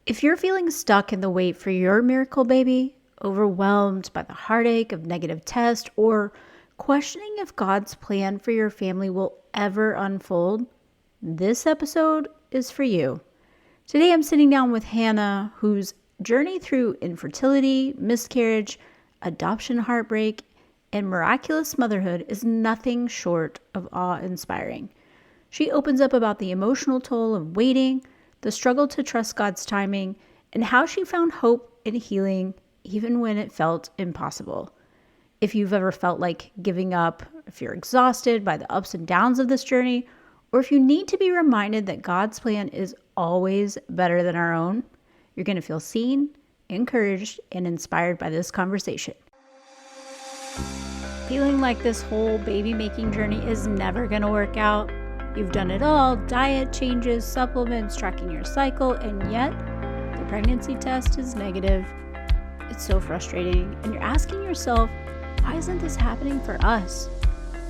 If you're feeling stuck in the wait for your miracle baby, overwhelmed by the heartache of negative tests, or questioning if God's plan for your family will ever unfold, this episode is for you. Today I'm sitting down with Hannah, whose journey through infertility, miscarriage, adoption heartbreak, and miraculous motherhood is nothing short of awe-inspiring. She opens up about the emotional toll of waiting, the struggle to trust God's timing, and how she found hope and healing even when it felt impossible. If you've ever felt like giving up, if you're exhausted by the ups and downs of this journey, or if you need to be reminded that God's plan is always better than our own, you're going to feel seen, encouraged, and inspired by this conversation. Feeling like this whole baby making journey is never going to work out? You've done it all, diet changes, supplements, tracking your cycle, and yet the pregnancy test is negative. It's so frustrating, and you're asking yourself, why isn't this happening for us?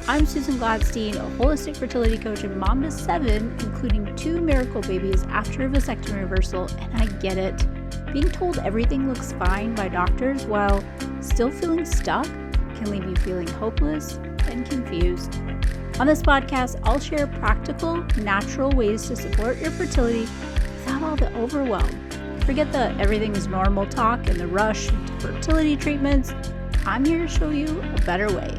I'm Susan Gladstein, a holistic fertility coach and mom to 7, including 2 miracle babies after a vasectomy reversal, and I get it. Being told everything looks fine by doctors while still feeling stuck can leave you feeling hopeless and confused. On this podcast, I'll share practical, natural ways to support your fertility without all the overwhelm. Forget the everything's normal talk and the rush to fertility treatments. I'm here to show you a better way.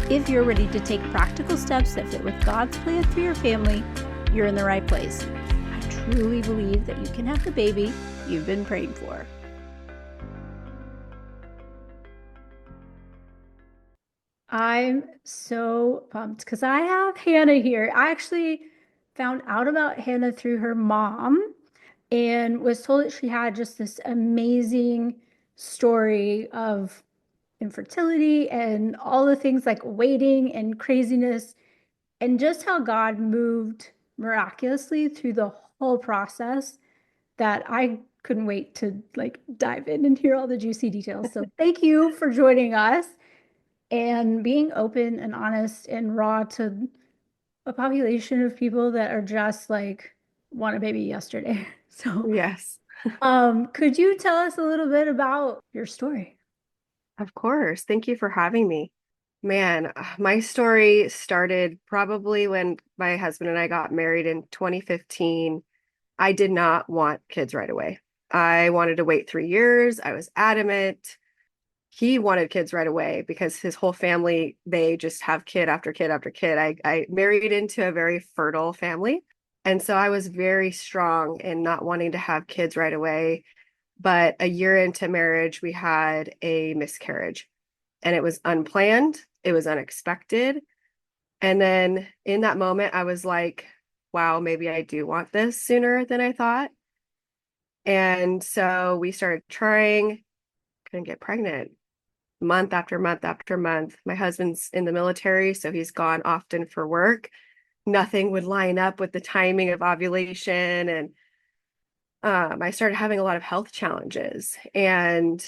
If you're ready to take practical steps that fit with God's plan for your family, you're in the right place. I truly believe that you can have the baby you've been praying for. I'm so pumped because I have Hannah here. I actually found out about Hannah through her mom and was told that she had just this amazing story of infertility and all the things like waiting and craziness, and just how God moved miraculously through the whole process that I couldn't wait to dive in and hear all the juicy details. So thank you for joining us and being open and honest and raw to a population of people that are just like want a baby yesterday. So, Yes, could you tell us a little bit about your story? of course. Thank you for having me. Man, my story started probably when my husband and I got married in 2015. I did not want kids right away. I wanted to wait 3 years. I was adamant. He wanted kids right away because his whole family, they just have kid after kid after kid. I married into a very fertile family. And so I was very strong in not wanting to have kids right away. But a year into marriage, we had a miscarriage and it was unplanned, it was unexpected. And then in that moment, I was like, wow, maybe I do want this sooner than I thought. And so we started trying, couldn't get pregnant month after month after month. My husband's in the military, so he's gone often for work. Nothing would line up with the timing of ovulation. And I started having a lot of health challenges. And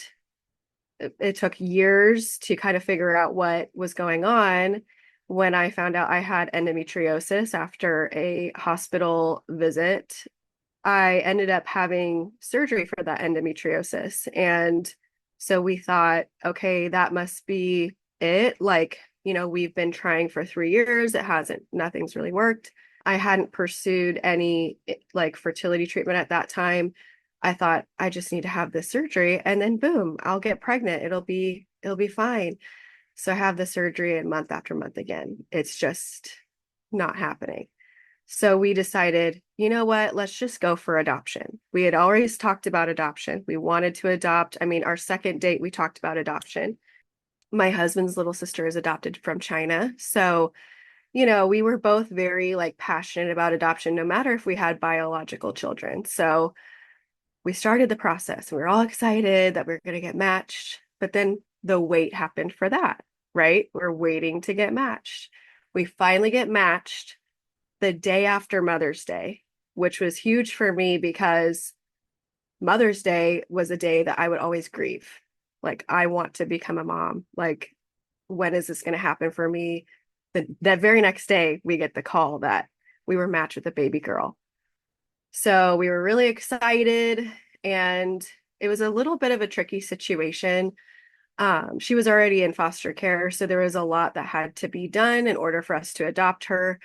it took years to kind of figure out what was going on. When I found out I had endometriosis after a hospital visit, I ended up having surgery for that endometriosis. And so we thought, okay, that must be it. Like, we've been trying for 3 years. Nothing's really worked. I hadn't pursued any like fertility treatment at that time. I thought I just need to have this surgery and then boom, I'll get pregnant. It'll be fine. So I have the surgery and month after month again. It's just not happening. So we decided, you know what, let's just go for adoption. We had always talked about adoption. We wanted to adopt. I mean, our second date, we talked about adoption. My husband's little sister is adopted from China. So, we were both very like passionate about adoption, no matter if we had biological children. So we started the process. We were all excited that we were going to get matched, but then the wait happened for that, right? We're waiting to get matched. We finally get matched the day after Mother's Day, which was huge for me because Mother's Day was a day that I would always grieve. Like, I want to become a mom. Like, when is this going to happen for me? That very next day, we get the call that we were matched with a baby girl. So we were really excited. and it was a little bit of a tricky situation. She was already in foster care, so there was a lot that had to be done in order for us to adopt her.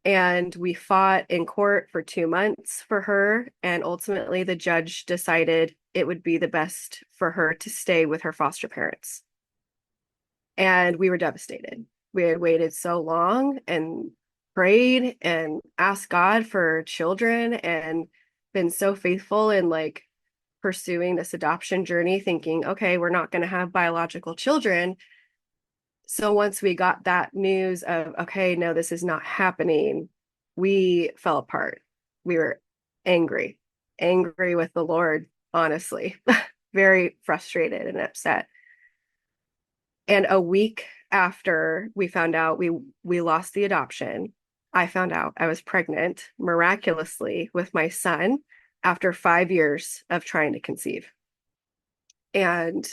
And we fought in court for 2 months for her. And ultimately, the judge decided it would be the best for her to stay with her foster parents. And we were devastated. We had waited so long and prayed and asked God for children and been so faithful in like pursuing this adoption journey, thinking, okay, we're not going to have biological children. So once we got that news of, okay, no, this is not happening, we fell apart. We were angry, angry with the Lord, honestly, very frustrated and upset. And a week after we found out we lost the adoption, I found out I was pregnant miraculously with my son after 5 years of trying to conceive. And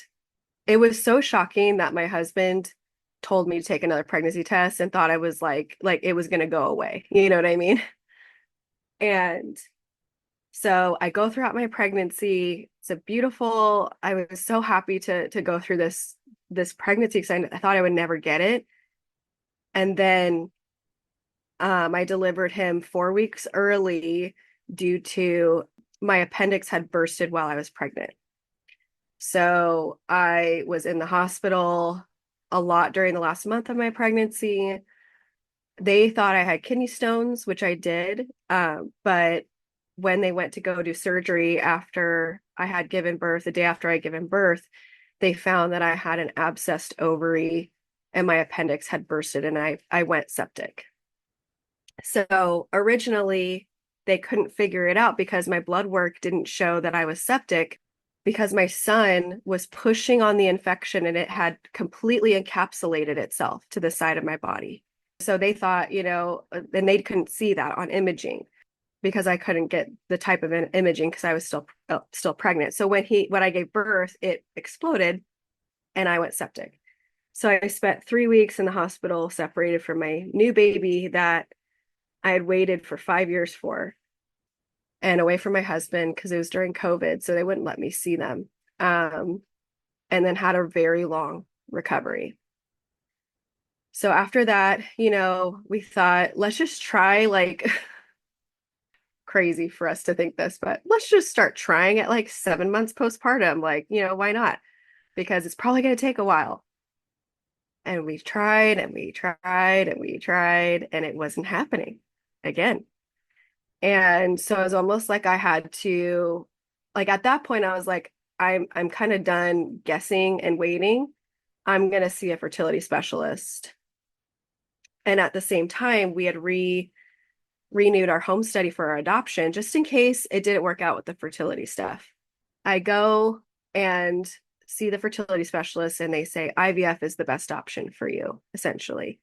it was so shocking that my husband told me to take another pregnancy test and thought I was like it was going to go away. You know what I mean? And so I go throughout my pregnancy. It's a beautiful, I was so happy to go through this pregnancy because I thought I would never get it. And then I delivered him 4 weeks early due to my appendix had bursted while I was pregnant. So I was in the hospital a lot during the last month of my pregnancy. They thought I had kidney stones, which I did. But when they went to go do surgery after I had given birth, the day after I given birth, they found that I had an abscessed ovary and my appendix had bursted and I went septic. So originally they couldn't figure it out because my blood work didn't show that I was septic because my son was pushing on the infection and it had completely encapsulated itself to the side of my body. So they thought, and they couldn't see that on imaging because I couldn't get the type of imaging because I was still pregnant. So when I gave birth, it exploded and I went septic. So I spent 3 weeks in the hospital separated from my new baby that I had waited for 5 years for and away from my husband because it was during COVID. So they wouldn't let me see them. And then had a very long recovery. So after that, we thought, let's just try like crazy for us to think this, but let's just start trying at like 7 months postpartum. Like, why not? Because it's probably going to take a while. And we tried and we tried and we tried, and it wasn't happening again. And so it was almost like I had to, like at that point, I was like, I'm kind of done guessing and waiting. I'm going to see a fertility specialist. And at the same time, we had renewed our home study for our adoption, just in case it didn't work out with the fertility stuff. I go and see the fertility specialist and they say IVF is the best option for you, essentially.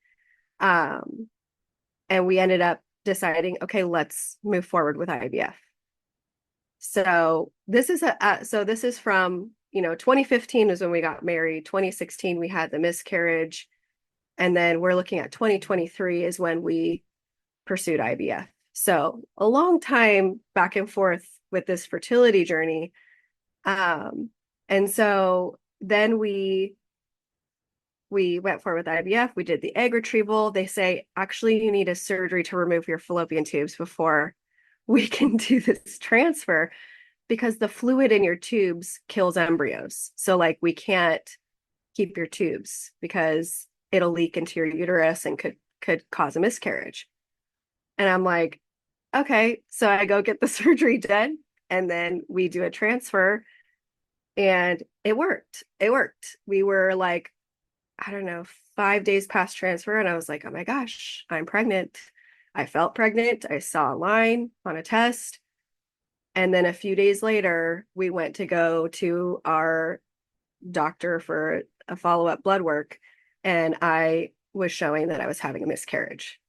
And we ended up deciding, okay, let's move forward with IVF. So this is from, 2015 is when we got married. 2016, we had the miscarriage. And then we're looking at 2023 is when we pursued IVF. So a long time back and forth with this fertility journey. And so then we went forward with IVF. We did the egg retrieval. They say, actually, you need a surgery to remove your fallopian tubes before we can do this transfer because the fluid in your tubes kills embryos. So like we can't keep your tubes because it'll leak into your uterus and could cause a miscarriage. And I'm like, okay. So I go get the surgery done and then we do a transfer and it worked. It worked. We were like, I don't know, 5 days past transfer. And I was like, oh my gosh, I'm pregnant. I felt pregnant. I saw a line on a test. And then a few days later, we went to go to our doctor for a follow-up blood work. And I was showing that I was having a miscarriage.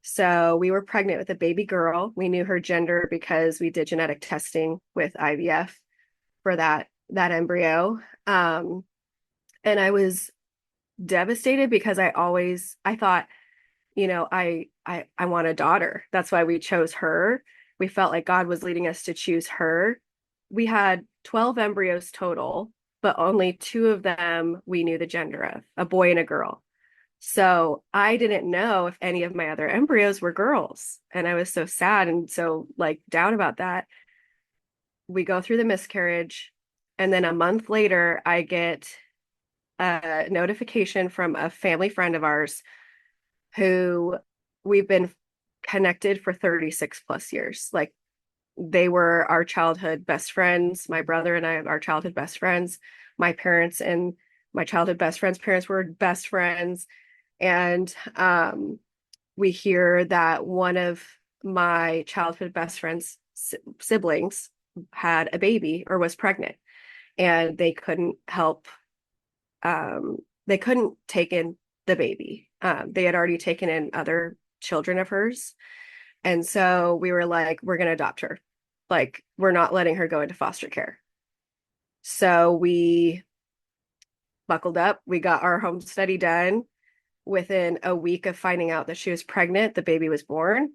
So we were pregnant with a baby girl. We knew her gender because we did genetic testing with IVF for that embryo. And I was devastated because I thought, I want a daughter. That's why we chose her. We felt like God was leading us to choose her. we had 12 embryos total, but only two of them we knew the gender of, a boy and a girl. So I didn't know if any of my other embryos were girls. And I was so sad and so like down about that. We go through the miscarriage. And then a month later, I get a notification from a family friend of ours who we've been connected for 36 plus years. Like they were our childhood best friends. My brother and I are our childhood best friends. My parents and my childhood best friends' parents were best friends. And we hear that one of my childhood best friend's siblings had a baby or was pregnant, and they couldn't help. They couldn't take in the baby. They had already taken in other children of hers. And so we were like, we're going to adopt her. Like, we're not letting her go into foster care. So we buckled up. We got our home study done. Within a week of finding out that she was pregnant, the baby was born.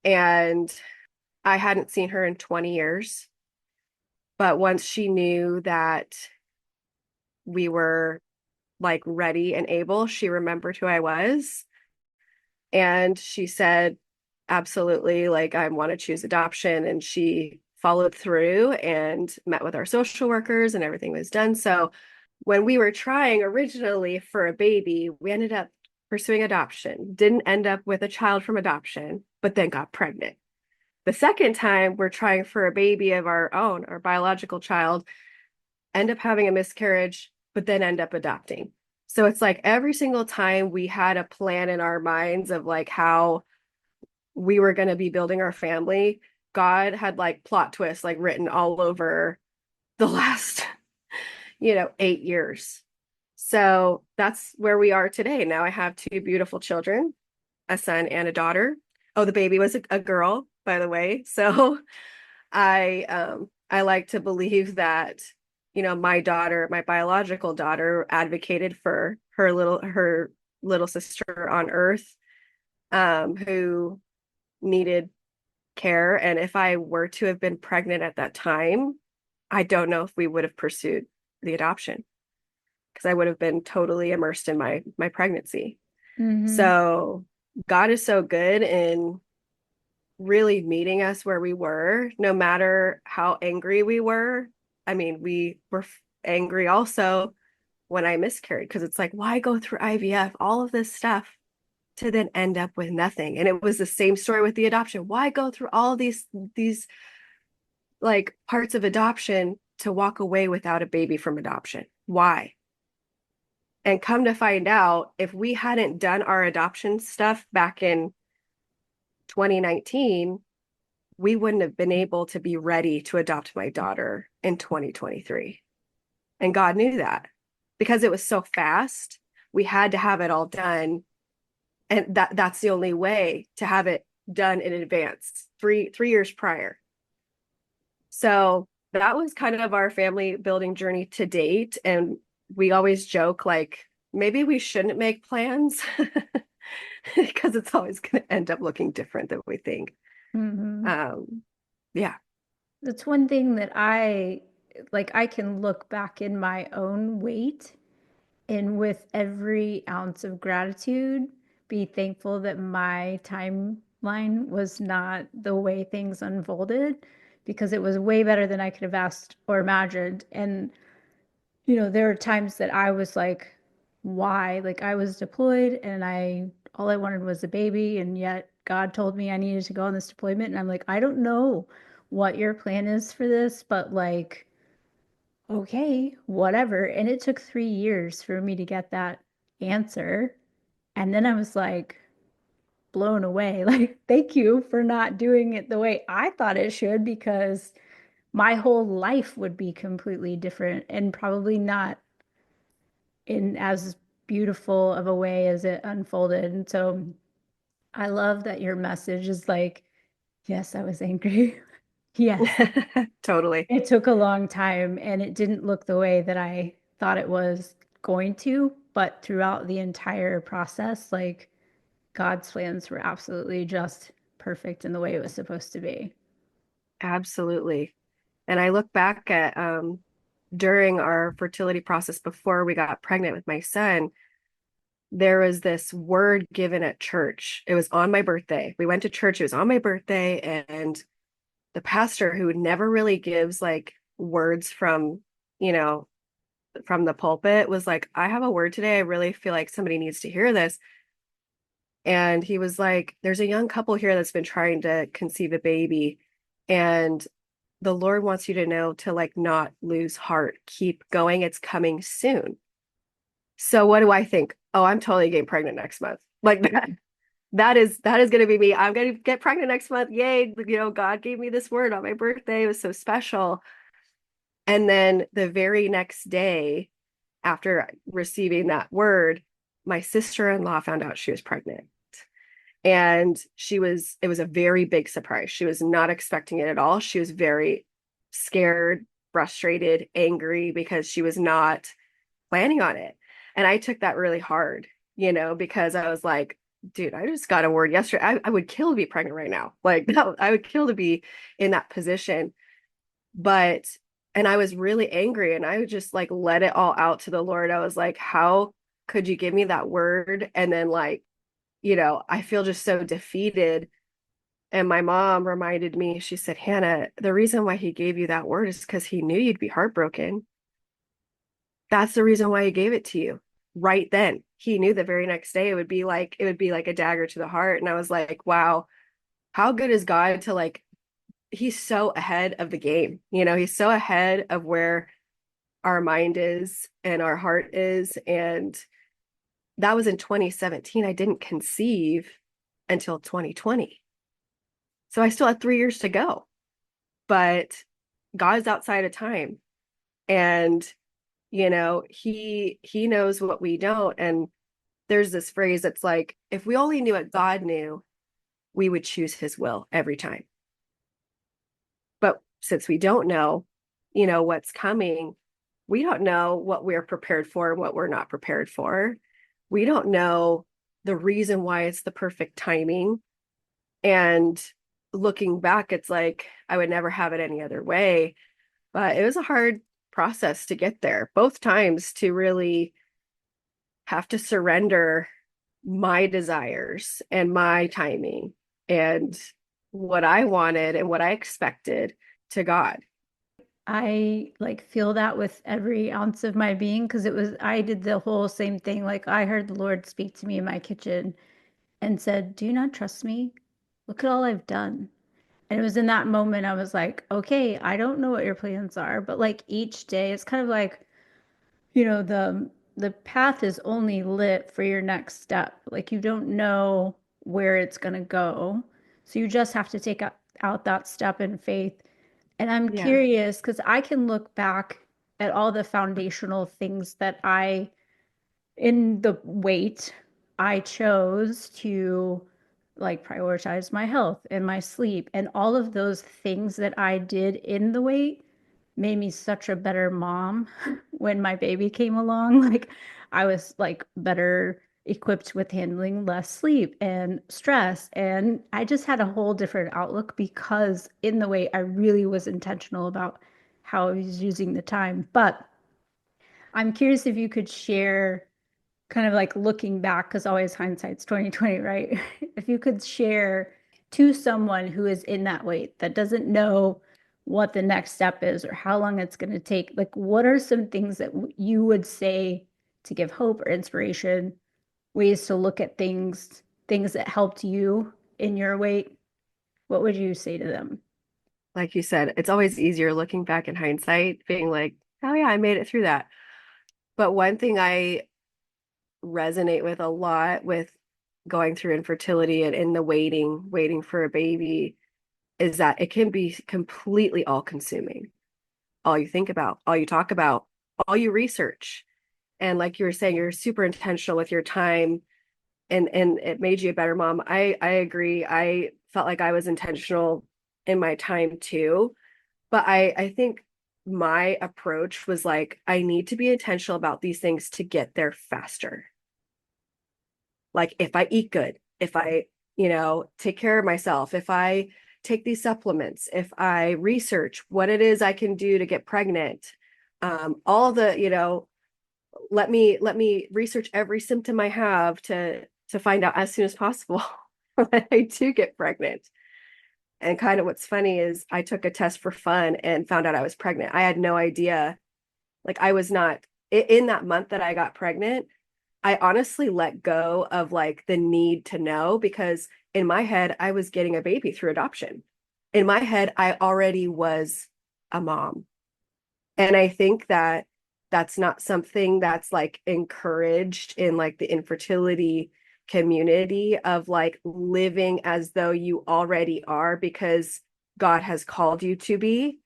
And I hadn't seen her in 20 years. But once she knew that we were like ready and able, she remembered who I was. And she said, absolutely, like, I want to choose adoption. And she followed through and met with our social workers, and everything was done. So when we were trying originally for a baby, we ended up pursuing adoption, didn't end up with a child from adoption, but then got pregnant. The second time we're trying for a baby of our own, our biological child, end up having a miscarriage, but then end up adopting. So it's like every single time we had a plan in our minds of like how we were going to be building our family, God had like plot twists like written all over the last, 8 years. So that's where we are today. Now I have two beautiful children, a son and a daughter. Oh, the baby was a girl, by the way. So I like to believe that, my daughter, my biological daughter, advocated for her little sister on Earth, who needed care. And if I were to have been pregnant at that time, I don't know if we would have pursued the adoption because I would have been totally immersed in my pregnancy. Mm-hmm. So God is so good in really meeting us where we were, no matter how angry we were. I mean, we were angry also when I miscarried because it's like, why go through IVF, all of this stuff to then end up with nothing? And it was the same story with the adoption. Why go through all these like parts of adoption to walk away without a baby from adoption? Why? And come to find out, if we hadn't done our adoption stuff back in 2019, we wouldn't have been able to be ready to adopt my daughter in 2023. And God knew that because it was so fast. We had to have it all done. And that's the only way to have it done in advance, three years prior. So that was kind of our family building journey to date. And we always joke like, maybe we shouldn't make plans because it's always going to end up looking different than we think. Mm-hmm. Um, yeah. That's one thing that I can look back in my own weight and with every ounce of gratitude, be thankful that my timeline was not the way things unfolded because it was way better than I could have asked or imagined. And, there are times that I was like, why? Like I was deployed and all I wanted was a baby. And yet God told me I needed to go on this deployment. And I'm like, I don't know what your plan is for this, but like, okay, whatever. And it took 3 years for me to get that answer. And then I was like blown away. Like, thank you for not doing it the way I thought it should, because my whole life would be completely different and probably not in as beautiful of a way as it unfolded. And so I love that your message is like, yes, I was angry. Yes, Totally. it took a long time and it didn't look the way that I thought it was going to, but throughout the entire process, like God's plans were absolutely just perfect in the way it was supposed to be. Absolutely. And I look back at during our fertility process before we got pregnant with my son, there was this word given at church. It was on my birthday. We went to church, it was on my birthday, and the pastor, who never really gives like words from, you know, from the pulpit, was like, I have a word today. I really feel like somebody needs to hear this. And he was like, there's a young couple here that's been trying to conceive a baby, and the Lord wants you to know to like not lose heart. Keep going. It's coming soon. So what do I think? Oh, I'm totally getting pregnant next month. Like that is going to be me. I'm going to get pregnant next month. Yay. God gave me this word on my birthday. It was so special. And then the very next day after receiving that word, my sister-in-law found out she was pregnant. And it was a very big surprise. She was not expecting it at all. She was very scared, frustrated, angry because she was not planning on it. And I took that really hard, because I was like, dude, I just got a word yesterday. I would kill to be pregnant right now. Like, no, I would kill to be in that position. But, and I was really angry, and I would just like let it all out to the Lord. I was like, how could you give me that word? And then, like, I feel just so defeated. And my mom reminded me, she said, Hannah, the reason why he gave you that word is because he knew you'd be heartbroken. That's the reason why he gave it to you right then. He knew the very next day it would be like a dagger to the heart. And I was like, wow, how good is God to like, he's so ahead of the game. He's so ahead of where our mind is and our heart is. And that was in 2017. I didn't conceive until 2020. So I still had 3 years to go, but God's outside of time. And, he knows what we don't. And there's this phrase that's like, if we only knew what God knew, we would choose his will every time. But since we don't know, what's coming, we don't know what we're prepared for and what we're not prepared for. We don't know the reason why it's the perfect timing. And looking back, it's like I would never have it any other way. But it was a hard process to get there, both times, to really have to surrender my desires and my timing and what I wanted and what I expected to God. I like feel that with every ounce of my being because I did the whole same thing. Like I heard the Lord speak to me in my kitchen and said, "Do you not trust me? Look at all I've done." And it was in that moment I was like, "Okay, I don't know what your plans are, but like each day it's kind of like, the path is only lit for your next step. Like you don't know where it's going to go. So you just have to take out that step in faith. And I'm Yeah. curious because I can look back at all the foundational things that in the wait, I chose to like prioritize my health and my sleep. And all of those things that I did in the wait made me such a better mom when my baby came along. Like I was like better equipped with handling less sleep and stress. And I just had a whole different outlook because in the wait, I really was intentional about how I was using the time. But I'm curious if you could share kind of like looking back, because always hindsight's 2020, right? If you could share to someone who is in that wait that doesn't know what the next step is or how long it's going to take, like what are some things that you would say to give hope or inspiration, ways to look at things that helped you in your wait? What would you say to them? Like you said, it's always easier looking back in hindsight, being like, oh yeah, I made it through that. But one thing I resonate with a lot with going through infertility and in the waiting for a baby, is that it can be completely all consuming. All you think about, all you talk about, all you research. And like you were saying, you're super intentional with your time, and it made you a better mom. I agree. I felt like I was intentional in my time too. But I think my approach was like, I need to be intentional about these things to get there faster. Like if I eat good, if I, take care of myself, if I take these supplements, if I research what it is I can do to get pregnant, all the, let me research every symptom I have to find out as soon as possible when I do get pregnant. And kind of what's funny is I took a test for fun and found out I was pregnant. I had no idea. Like I was not in that month that I got pregnant. I honestly let go of like the need to know because in my head, I was getting a baby through adoption. In my head, I already was a mom. And I think that that's not something that's like encouraged in like the infertility community of like living as though you already are because God has called you to be.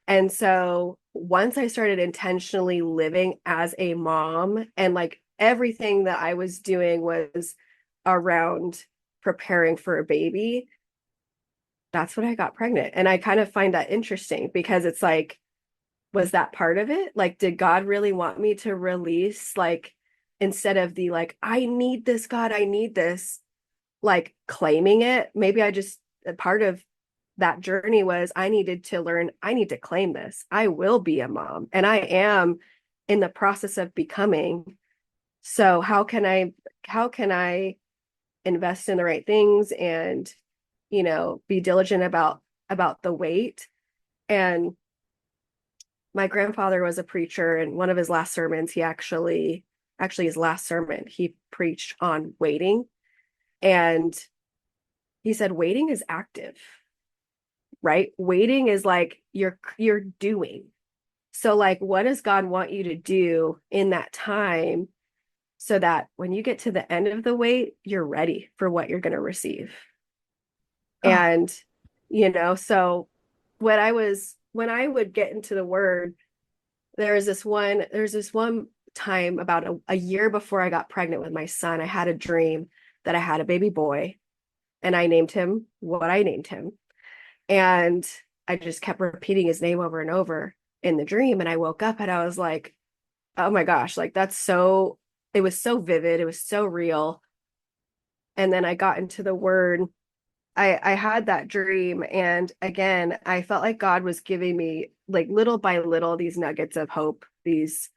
And so once I started intentionally living as a mom and like everything that I was doing was around preparing for a baby, that's when I got pregnant. And I kind of find that interesting because it's like, was that part of it? Like, did God really want me to release, like, instead of the like, I need this, God, I need this, like claiming it? Maybe I just, a part of that journey was I needed to learn, I need to claim this. I will be a mom and I am in the process of becoming. So how can I invest in the right things and, be diligent about the wait? And my grandfather was a preacher, and one of his last sermons, he actually his last sermon, he preached on waiting. And he said, waiting is active, right? Waiting is like you're doing. So like, what does God want you to do in that time so that when you get to the end of the wait, you're ready for what you're going to receive? Oh, And, so when I would get into the word, there's this one time about a year before I got pregnant with my son, I had a dream that I had a baby boy and I named him what I named him. And I just kept repeating his name over and over in the dream. And I woke up and I was like, oh my gosh, like it was so vivid. It was so real. And then I got into the word. I had that dream. And again, I felt like God was giving me like little by little these nuggets of hope, these,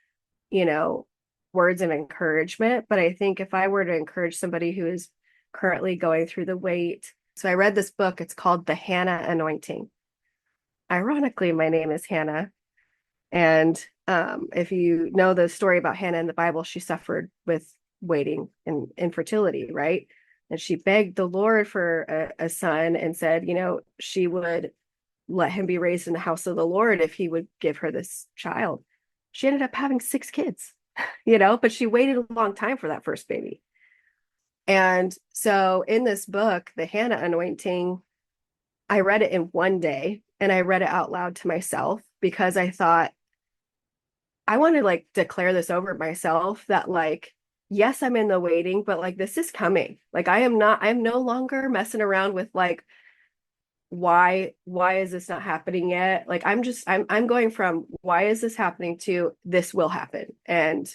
you know, words of encouragement. But I think if I were to encourage somebody who is currently going through the wait, so I read this book, it's called The Hannah Anointing. Ironically, my name is Hannah. And if you know the story about Hannah in the Bible, she suffered with waiting and infertility, right? And she begged the Lord for a son and said, she would let him be raised in the house of the Lord if he would give her this child. She ended up having 6 kids, but she waited a long time for that first baby. And so in this book, The Hannah Anointing, I read it in one day and I read it out loud to myself because I thought, I want to like declare this over myself that like, yes, I'm in the waiting, but like this is coming. Like I'm no longer messing around with like, why is this not happening yet? Like I'm going from why is this happening to this will happen. And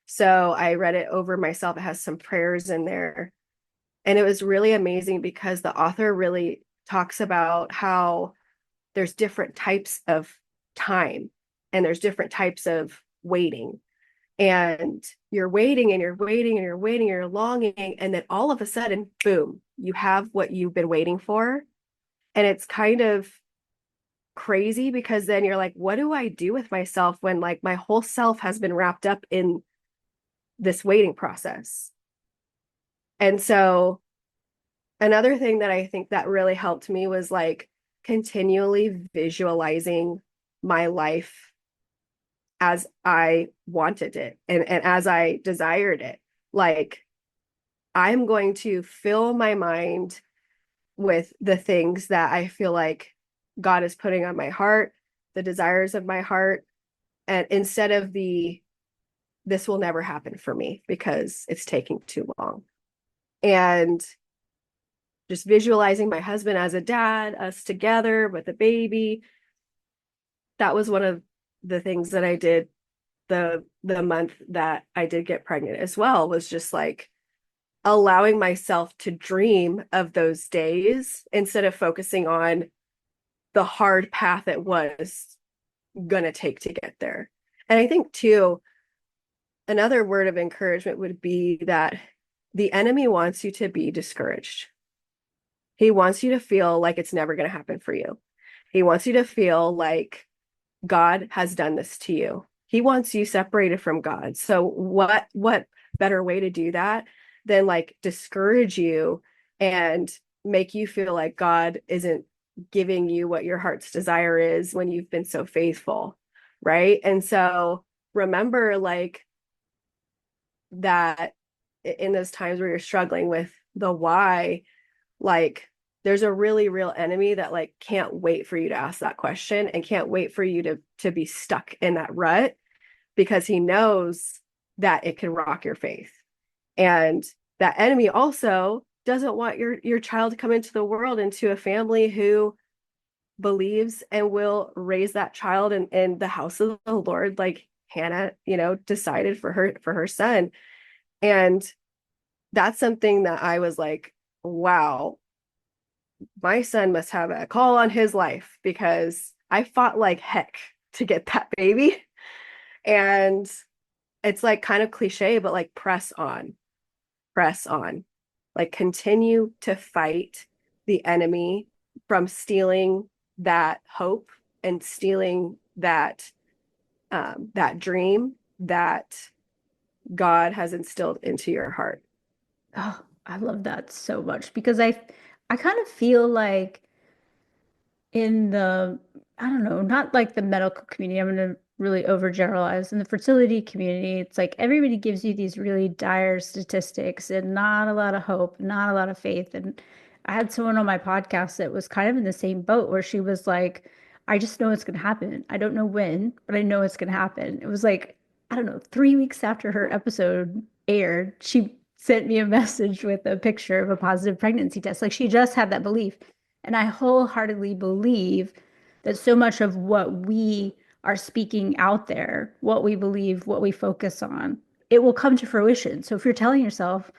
so I read it over myself. It has some prayers in there. And it was really amazing because the author really talks about how there's different types of time and there's different types of waiting. And you're waiting and you're waiting and you're waiting and you're longing. And then all of a sudden, boom, you have what you've been waiting for. And it's kind of crazy because then you're like, what do I do with myself when like my whole self has been wrapped up in this waiting process? And so another thing that I think that really helped me was like continually visualizing my life as I wanted it and as I desired it. Like I'm going to fill my mind with the things that I feel like God is putting on my heart, the desires of my heart, and instead of this will never happen for me because it's taking too long. And just visualizing my husband as a dad, us together with a baby. That was one of the things that I did the month that I did get pregnant as well, was just like allowing myself to dream of those days instead of focusing on the hard path it was going to take to get there. And I think, too, another word of encouragement would be that the enemy wants you to be discouraged. He wants you to feel like it's never going to happen for you. He wants you to feel like God has done this to you. He wants you separated from God. So what better way to do that than like discourage you and make you feel like God isn't giving you what your heart's desire is when you've been so faithful, right? And so remember like that in those times where you're struggling with the why, like there's a really real enemy that like can't wait for you to ask that question and can't wait for you to be stuck in that rut because he knows that it can rock your faith. And that enemy also doesn't want your child to come into the world into a family who believes and will raise that child in the house of the Lord, like Hannah, decided for her son. And that's something that I was like, wow, my son must have a call on his life because I fought like heck to get that baby. And it's like kind of cliche, but like press on, like continue to fight the enemy from stealing that hope and stealing that dream that God has instilled into your heart. Oh, I love that so much because I kind of feel like in the, I don't know, not like the medical community. I'm going to really overgeneralize. In the fertility community, it's like everybody gives you these really dire statistics and not a lot of hope, not a lot of faith. And I had someone on my podcast that was kind of in the same boat where she was like, I just know it's going to happen. I don't know when, but I know it's going to happen. It was like, I don't know, 3 weeks after her episode aired, she sent me a message with a picture of a positive pregnancy test. Like she just had that belief. And I wholeheartedly believe that so much of what we are speaking out there, what we believe, what we focus on, it will come to fruition. So if you're telling yourself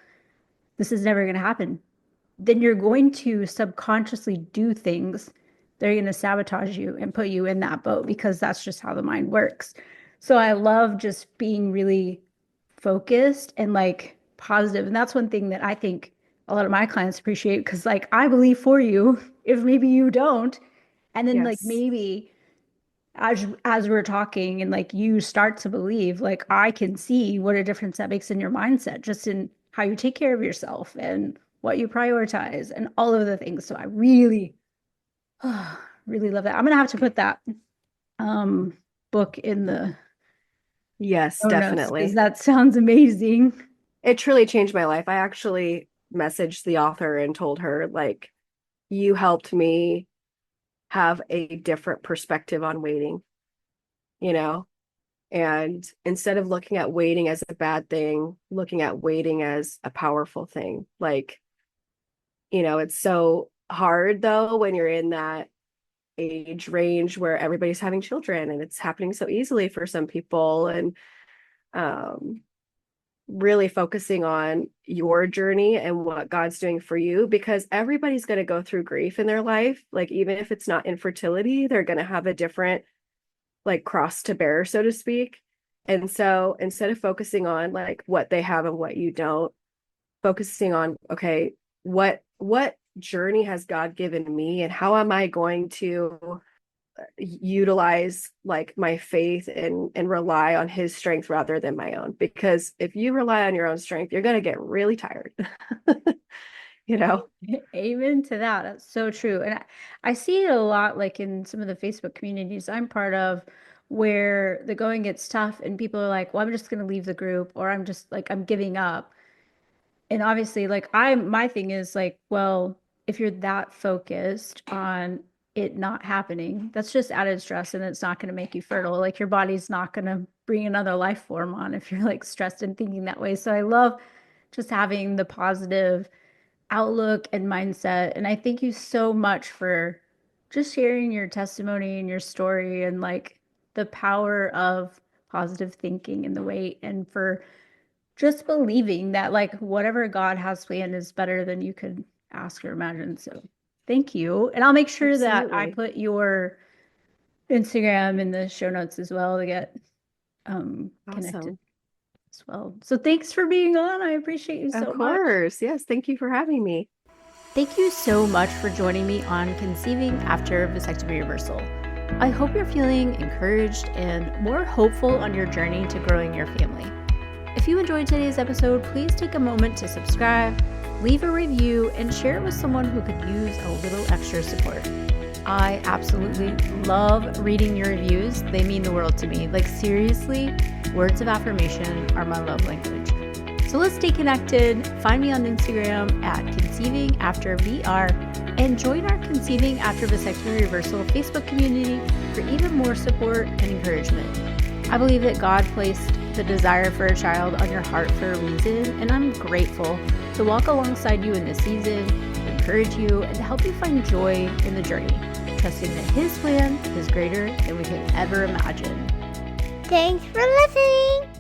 this is never going to happen, then you're going to subconsciously do things that are going to sabotage you and put you in that boat because that's just how the mind works. So I love just being really focused and like positive. And that's one thing that I think a lot of my clients appreciate because like I believe for you if maybe you don't. And then like Yes. maybe as we're talking and like you start to believe, like I can see what a difference that makes in your mindset, just in how you take care of yourself and what you prioritize and all of the things. So I really, really love that. I'm gonna have to put that um book in the Yes, show notes because definitely. that sounds amazing. It truly changed my life. I actually messaged the author and told her, like, you helped me have a different perspective on waiting, you know? And instead of looking at waiting as a bad thing, looking at waiting as a powerful thing. Like, it's so hard though when you're in that age range where everybody's having children and it's happening so easily for some people. And um, really focusing on your journey and what God's doing for you because everybody's going to go through grief in their life. Like, even if it's not infertility, they're going to have a different like cross to bear, so to speak. And so instead of focusing on like what they have and what you don't, focusing on, okay, what journey has God given me and how am I going to utilize like my faith and rely on his strength rather than my own, because if you rely on your own strength you're going to get really tired. you know Amen to that. That's so true. And I see it a lot like in some of the Facebook communities I'm part of where the going gets tough and people are like, well, I'm just going to leave the group or I'm just like, I'm giving up. And obviously, like, my thing is like, well, if you're that focused on it not happening, that's just added stress and it's not going to make you fertile. Like, your body's not going to bring another life form on if you're like stressed and thinking that way. So I love just having the positive outlook and mindset. And I thank you so much for just sharing your testimony and your story and like the power of positive thinking and the weight and for just believing that like whatever God has planned is better than you could ask or imagine. So thank you. And I'll make sure that I Absolutely. put your Instagram in the show notes as well to get connected Awesome. as well. So thanks for being on. I appreciate you Of so much. course. Yes. Thank you for having me. Thank you so much for joining me on Conceiving After Vasectomy Reversal. I hope you're feeling encouraged and more hopeful on your journey to growing your family. If you enjoyed today's episode, please take a moment to subscribe, leave a review, and share it with someone who could use a little extra support. I absolutely love reading your reviews. They mean the world to me. Like, seriously, words of affirmation are my love language. So let's stay connected. Find me on Instagram at Conceiving After VR and join our Conceiving After Vasectomy Reversal Facebook community for even more support and encouragement. I believe that God placed the desire for a child on your heart for a reason, and I'm grateful to walk alongside you in this season, to encourage you, and to help you find joy in the journey, trusting that His plan is greater than we could ever imagine. Thanks for listening.